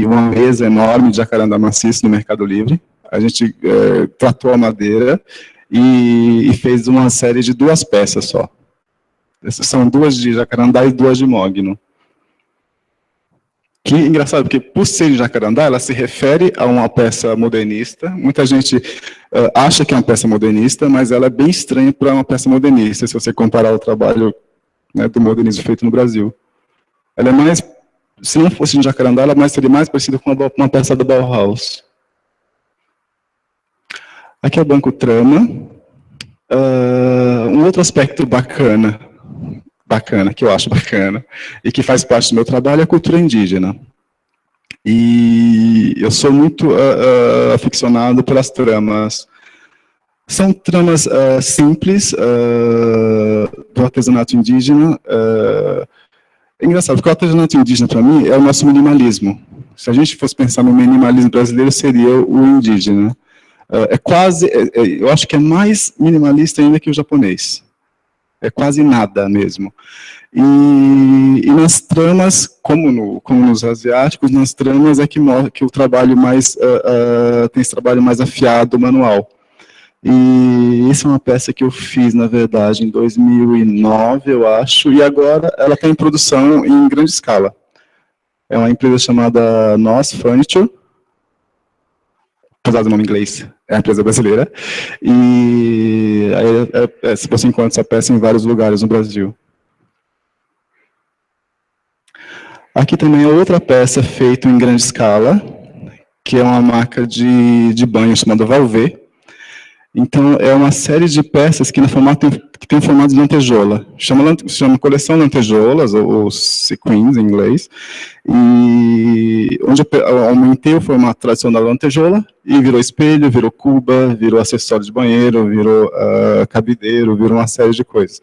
uma mesa enorme de jacarandá maciço no Mercado Livre. A gente tratou a madeira e fez uma série de 2 peças só. Essas são 2 de jacarandá e 2 de mogno. Que engraçado, porque por ser de jacarandá, ela se refere a uma peça modernista. Muita gente acha que é uma peça modernista, mas ela é bem estranha para uma peça modernista, se você comparar o trabalho, né, do modernismo feito no Brasil. Ela é mais, se não fosse de jacarandá, ela seria mais parecida com uma peça da Bauhaus. Aqui é o banco trama. Um outro aspecto bacana, que eu acho bacana, e que faz parte do meu trabalho, é a cultura indígena. E eu sou muito aficionado pelas tramas. São tramas simples, do artesanato indígena. É engraçado, porque o artesanato indígena, para mim, é o nosso minimalismo. Se a gente fosse pensar no minimalismo brasileiro, seria o indígena. Eu acho que é mais minimalista ainda que o japonês. É quase nada mesmo. E nas tramas, como nos asiáticos, nas tramas é que o trabalho tem esse trabalho mais afiado, manual. E isso é uma peça que eu fiz, na verdade, em 2009, eu acho, e agora ela está em produção em grande escala. É uma empresa chamada Nos Furniture, apesar do nome em inglês, é uma empresa brasileira, e aí, você encontra essa peça em vários lugares no Brasil. Aqui também é outra peça feita em grande escala, que é uma marca de banho chamada Valvé. Então, é uma série de peças que tem formato de lantejola. Chama coleção lantejoulas, ou sequins em inglês, e onde eu aumentei o formato tradicional da lantejola, e virou espelho, virou cuba, virou acessório de banheiro, virou cabideiro, virou uma série de coisas.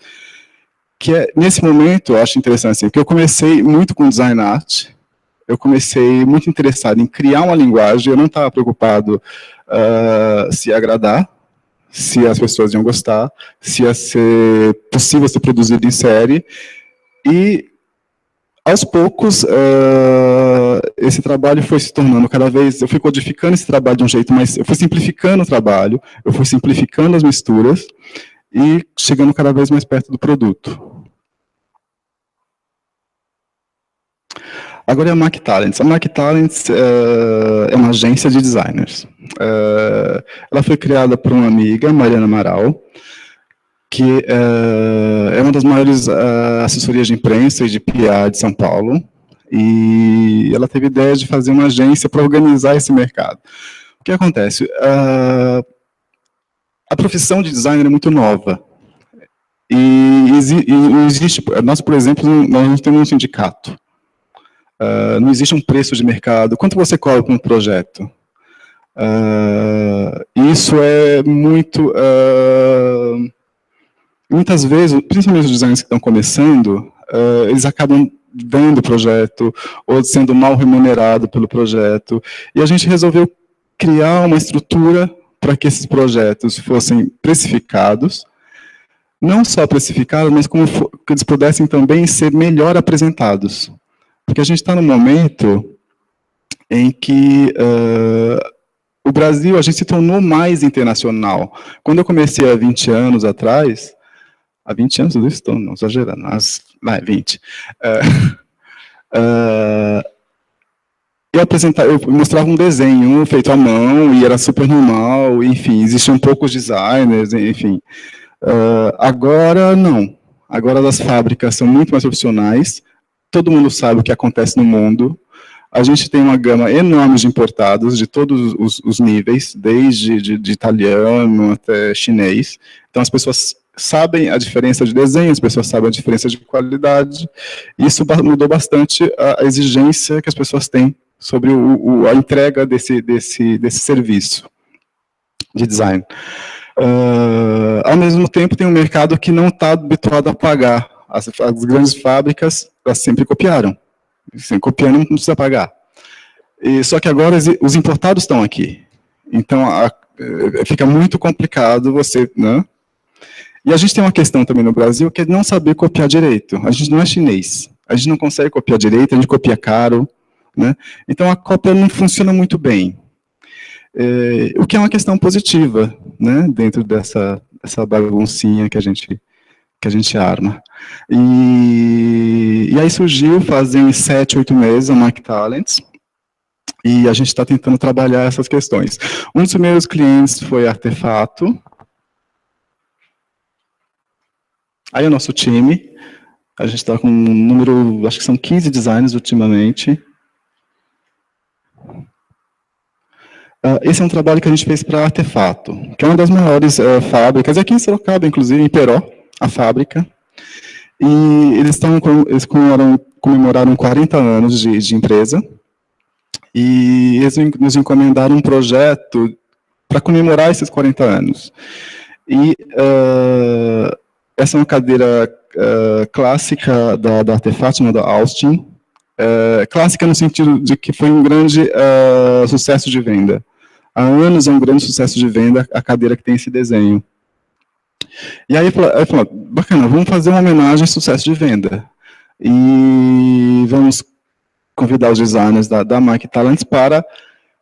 Que nesse momento, eu acho interessante, assim, porque eu comecei muito com design art, eu comecei muito interessado em criar uma linguagem, eu não estava preocupado se agradar, se as pessoas iam gostar, se ia ser possível ser produzido em série, e aos poucos esse trabalho foi se tornando cada vez, eu fui codificando esse trabalho de um jeito mais, eu fui simplificando o trabalho, eu fui simplificando as misturas, e chegando cada vez mais perto do produto. Agora é a Mac Talents. A Mac Talents é uma agência de designers. Ela foi criada por uma amiga, Mariana Amaral, que é uma das maiores assessorias de imprensa e de PR de São Paulo, e ela teve a ideia de fazer uma agência para organizar esse mercado. O que acontece? A profissão de designer é muito nova, e existe, nós, por exemplo, nós não temos um sindicato, não existe um preço de mercado. Quanto você cobra por um projeto? Isso é muito... muitas vezes, principalmente os designers que estão começando, eles acabam dando o projeto, ou sendo mal remunerado pelo projeto, e a gente resolveu criar uma estrutura para que esses projetos fossem precificados, não só precificados, mas como que eles pudessem também ser melhor apresentados. Porque a gente está num momento em que o Brasil, a gente se tornou mais internacional. Quando eu comecei há 20 anos atrás, há 20 anos eu estou, não exagerando, mas 20. Eu mostrava um desenho feito à mão e era super normal, enfim, existiam poucos designers, enfim. Agora, não. Agora as fábricas são muito mais profissionais, todo mundo sabe o que acontece no mundo, a gente tem uma gama enorme de importados de todos os níveis, desde de italiano até chinês, então as pessoas sabem a diferença de desenho, as pessoas sabem a diferença de qualidade, e isso mudou bastante a exigência que as pessoas têm sobre a entrega desse serviço de design. Ao mesmo tempo, tem um mercado que não está habituado a pagar. As grandes fábricas, elas sempre copiaram. Assim, copiando não precisa pagar. Só que agora os importados estão aqui. Então, fica muito complicado você... Né? E a gente tem uma questão também no Brasil, que é não saber copiar direito. A gente não é chinês. A gente não consegue copiar direito, a gente copia caro. Né? Então, a cópia não funciona muito bem. O que é uma questão positiva, né? Dentro dessa baguncinha que a gente arma. E aí surgiu, fazem 7, 8 meses, a Mac Talents, e a gente está tentando trabalhar essas questões. Um dos primeiros clientes foi Artefato. Aí o nosso time, a gente está com um número, acho que são 15 designers ultimamente. Esse é um trabalho que a gente fez para a Artefato, que é uma das maiores fábricas, aqui em Sorocaba, inclusive, em Peró, a fábrica. E eles comemoraram 40 anos de empresa, e eles nos encomendaram um projeto para comemorar esses 40 anos. E essa é uma cadeira clássica da Artefato, chamada Austin, clássica no sentido de que foi um grande sucesso de venda. Há anos é um grande sucesso de venda a cadeira que tem esse desenho. E aí falou, bacana, vamos fazer uma homenagem ao sucesso de venda. E vamos convidar os designers da Mac Talents para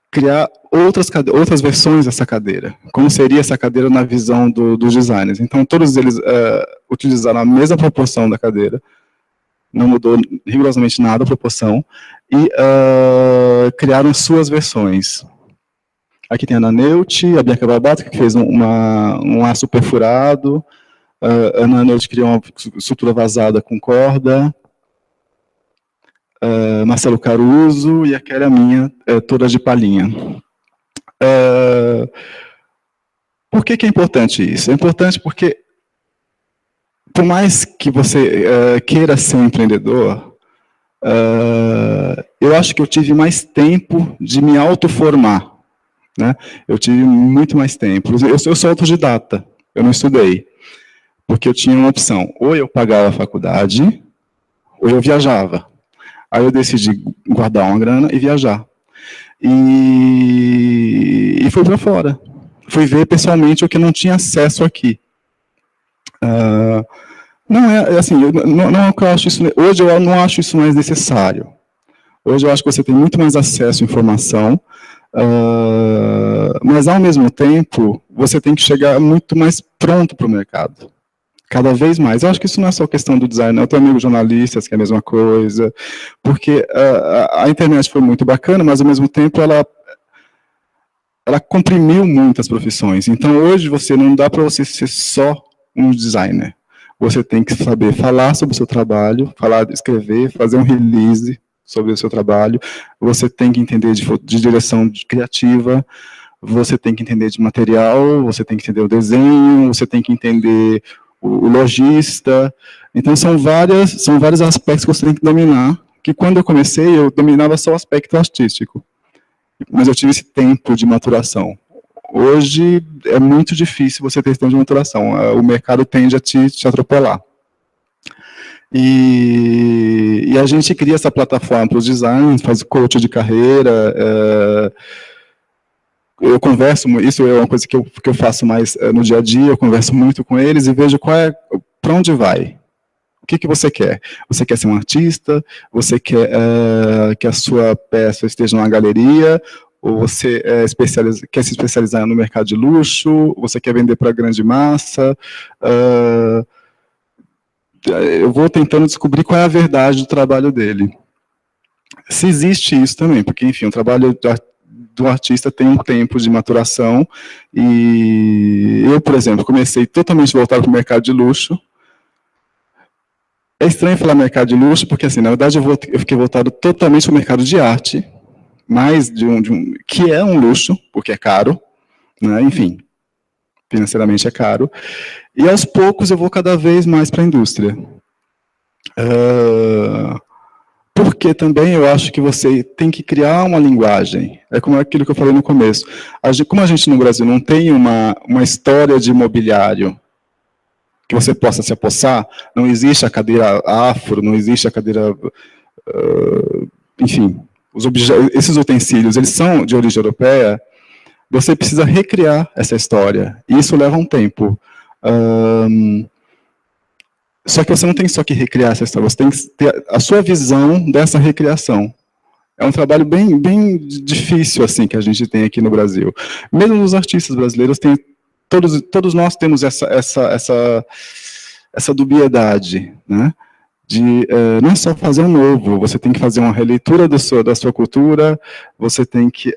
criar outras versões dessa cadeira. Como seria essa cadeira na visão dos designers. Então, todos eles utilizaram a mesma proporção da cadeira, não mudou rigorosamente nada a proporção, e criaram suas versões. Aqui tem a Naneut, a Bianca Barbato, que fez um aço perfurado, a Naneut criou uma estrutura vazada com corda, Marcelo Caruso, e aquela minha, toda de palhinha. Por que é importante isso? É importante porque, por mais que você queira ser um empreendedor, eu acho que eu tive mais tempo de me autoformar. Né? Eu tive muito mais tempo. Eu sou autodidata, eu não estudei. Porque eu tinha uma opção, ou eu pagava a faculdade, ou eu viajava. Aí eu decidi guardar uma grana e viajar. E fui para fora. Fui ver pessoalmente o que não tinha acesso aqui. Não é assim, eu acho isso, hoje eu não acho isso mais necessário. Hoje eu acho que você tem muito mais acesso à informação, mas ao mesmo tempo você tem que chegar muito mais pronto para o mercado. Cada vez mais. Eu acho que isso não é só questão do design, eu tenho amigos jornalistas que é a mesma coisa, porque a internet foi muito bacana, mas ao mesmo tempo ela comprimiu muitas profissões. Então hoje não dá para você ser só um designer. Você tem que saber falar sobre o seu trabalho, escrever, fazer um release sobre o seu trabalho, você tem que entender de direção criativa, você tem que entender de material, você tem que entender o desenho, você tem que entender o lojista. Então são vários aspectos que você tem que dominar, que quando eu comecei eu dominava só o aspecto artístico, mas eu tive esse tempo de maturação. Hoje é muito difícil você ter esse tempo de maturação, o mercado tende a te atropelar. E a gente cria essa plataforma para os designers, faz coach de carreira, eu converso, isso é uma coisa que eu faço mais no dia a dia, eu converso muito com eles e vejo para onde vai. O que você quer? Você quer ser um artista? Você quer que a sua peça esteja numa galeria? Ou você quer se especializar no mercado de luxo? Você quer vender para a grande massa? Eu vou tentando descobrir qual é a verdade do trabalho dele. Se existe isso também, porque, enfim, o trabalho do artista tem um tempo de maturação, e eu, por exemplo, comecei totalmente voltado para o mercado de luxo. É estranho falar mercado de luxo, porque, assim, na verdade, eu fiquei voltado totalmente para o mercado de arte, mais que é um luxo, porque é caro, né? Enfim, financeiramente é caro, e aos poucos eu vou cada vez mais para a indústria. Porque também eu acho que você tem que criar uma linguagem, é como aquilo que eu falei no começo, como a gente no Brasil não tem uma história de imobiliário que você possa se apossar, não existe a cadeira afro, não existe a cadeira, enfim, esses utensílios, eles são de origem europeia, você precisa recriar essa história, e isso leva um tempo. Só que você não tem só que recriar essa história, você tem que ter a sua visão dessa recriação. É um trabalho bem difícil, assim, que a gente tem aqui no Brasil. Mesmo os artistas brasileiros, todos nós temos essa dubiedade, né? De não é só fazer um novo, você tem que fazer uma releitura da sua cultura, você tem que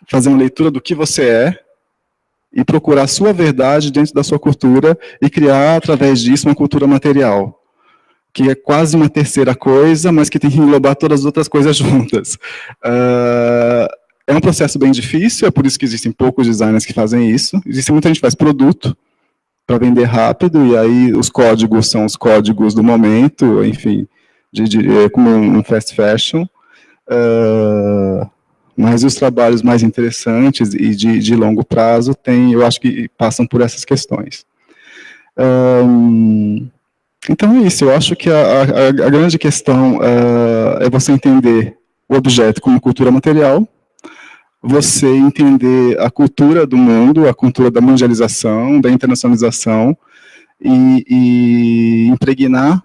fazer uma leitura do que você é, e procurar a sua verdade dentro da sua cultura e criar, através disso, uma cultura material, que é quase uma terceira coisa, mas que tem que englobar todas as outras coisas juntas. É um processo bem difícil, é por isso que existem poucos designers que fazem isso. Existe muita gente que faz produto para vender rápido, e aí os códigos são os códigos do momento, enfim, como um fast fashion. Mas os trabalhos mais interessantes e de longo prazo eu acho que passam por essas questões. Então é isso, eu acho que a grande questão é você entender o objeto como cultura material, você entender a cultura do mundo, a cultura da mundialização, da internacionalização, e impregnar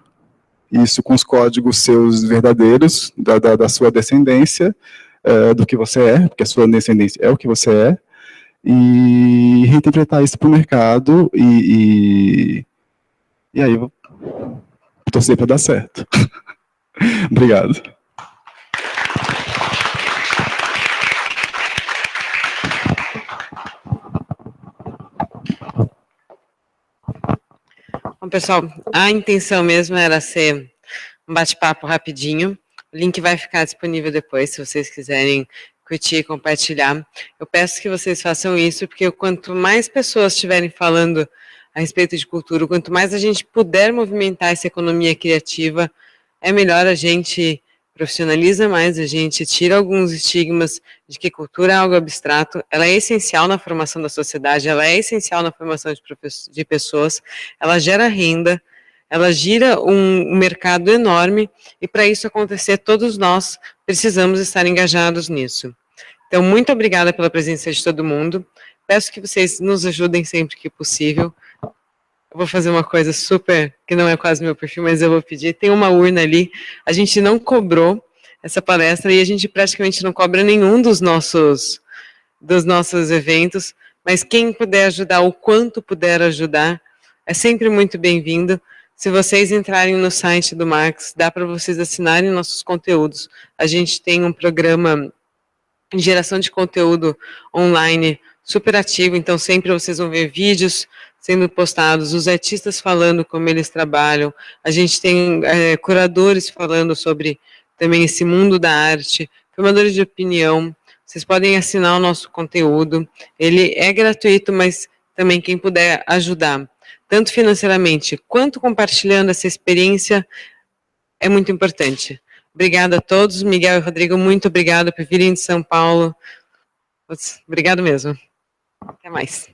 isso com os códigos seus verdadeiros, da sua descendência, do que você é, porque a sua descendência é o que você é, e reinterpretar isso para o mercado, e aí eu vou torcer para dar certo. Obrigado. Bom, pessoal, a intenção mesmo era ser um bate-papo rapidinho. O link vai ficar disponível depois, se vocês quiserem curtir e compartilhar. Eu peço que vocês façam isso, porque quanto mais pessoas estiverem falando a respeito de cultura, quanto mais a gente puder movimentar essa economia criativa, é melhor, a gente profissionaliza mais, a gente tira alguns estigmas de que cultura é algo abstrato. Ela é essencial na formação da sociedade, ela é essencial na formação de pessoas, ela gera renda, ela gira um mercado enorme, e para isso acontecer, todos nós precisamos estar engajados nisso. Então, muito obrigada pela presença de todo mundo. Peço que vocês nos ajudem sempre que possível. Eu vou fazer uma coisa super, que não é quase meu perfil, mas eu vou pedir. Tem uma urna ali. A gente não cobrou essa palestra, e a gente praticamente não cobra nenhum dos nossos eventos, mas quem puder ajudar, o quanto puder ajudar, é sempre muito bem-vindo. Se vocês entrarem no site do Max, dá para vocês assinarem nossos conteúdos. A gente tem um programa de geração de conteúdo online super ativo, então sempre vocês vão ver vídeos sendo postados, os artistas falando como eles trabalham, a gente tem curadores falando sobre também esse mundo da arte, formadores de opinião. Vocês podem assinar o nosso conteúdo, ele é gratuito, mas também quem puder ajudar, tanto financeiramente quanto compartilhando essa experiência, é muito importante. Obrigada a todos, Miguel e Rodrigo, muito obrigado por virem de São Paulo. Obrigado mesmo. Até mais.